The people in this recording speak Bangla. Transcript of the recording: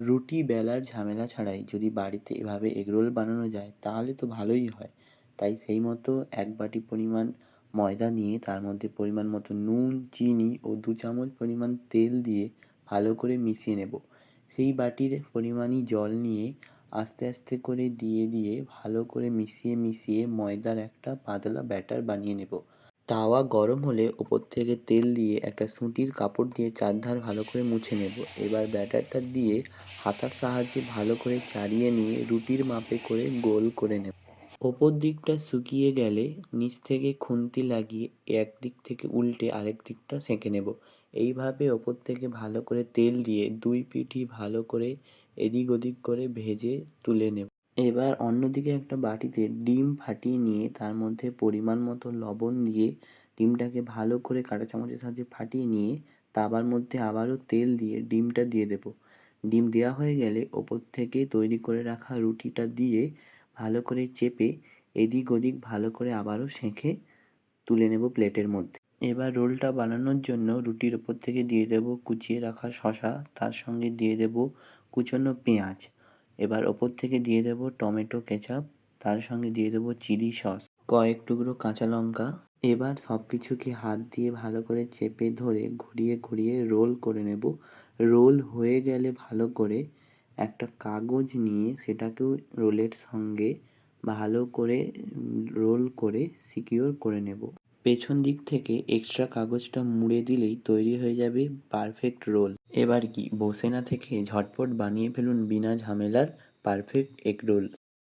রুটি বেলার ঝামেলা ছাড়াই যদি বাড়িতে এভাবে এগরোল বানানো যায় তাহলে তো ভালোই হয়। তাই সেই মতো ১ বাটি পরিমাণ ময়দা নিয়ে তার মধ্যে পরিমাণ মতো নুন, চিনি ও ২ চামচ পরিমাণ তেল দিয়ে ভালো করে মিশিয়ে নেব। সেই বাটির পরিমাণই জল নিয়ে আস্তে আস্তে করে দিয়ে ভালো করে মিশিয়ে ময়দার একটা পাতলা ব্যাটার বানিয়ে নেব। তাওয়া গরম হলে ওপর থেকে তেল দিয়ে একটা সুতির কাপড় দিয়ে চারধার ভালো করে মুছে নেব। এবার ব্যাটারটা দিয়ে হাতার সাহায্যে ভালো করে চাড়িয়ে নিয়ে রুটির মাপে করে গোল করে নেব। ওপর দিকটা শুকিয়ে গেলে নিচ থেকে খুন্তি লাগিয়ে একদিক থেকে উল্টে আরেক দিকটা সেঁকে নেব। এইভাবে ওপর থেকে ভালো করে তেল দিয়ে ২ পিঠই ভালো করে এদিক ওদিক করে ভেজে তুলে নেব। এবার অন্যদিকে একটা বাটিতে ডিম ফাটিয়ে নিয়ে তার মধ্যে পরিমাণ মতো লবণ দিয়ে ডিমটাকে ভালো করে কাঁটা চামচের সাহায্যে ফাটিয়ে নিয়ে তাওয়ার মধ্যে আবারও তেল দিয়ে ডিমটা দিয়ে দেব। ডিম দেওয়া হয়ে গেলে ওপর থেকে তৈরি করে রাখা রুটিটা দিয়ে ভালো করে চেপে এদিক ওদিক ভালো করে আবারও সেঁকে তুলে নেব প্লেটের মধ্যে। এবার রোলটা বানানোর জন্য রুটির ওপর থেকে দিয়ে দেব কুচিয়ে রাখা শসা, তার সঙ্গে দিয়ে দেব কুচনো পেঁয়াজ। এবার ওপর থেকে দিয়ে দেব টমেটো কেচাপ, তার সঙ্গে দিয়ে দেব চিলি সস, কয়েক টুকরো কাঁচা লঙ্কা। এবার সব কিছুকে হাত দিয়ে ভালো করে চেপে ধরে ঘুরিয়ে রোল করে নেব। রোল হয়ে গেলে ভালো করে একটা কাগজ নিয়ে সেটাকেও রোলের সঙ্গে ভালো করে রোল করে সিকিউর করে নেব। পেছন দিক থেকে এক্সট্রা কাগজটা মুড়ে দিলেই তৈরি হয়ে যাবে পারফেক্ট রোল। এবার কি বসে না থেকে ঝটপট বানিয়ে ফেলুন বিনা ঝামেলার পারফেক্ট এগ রোল।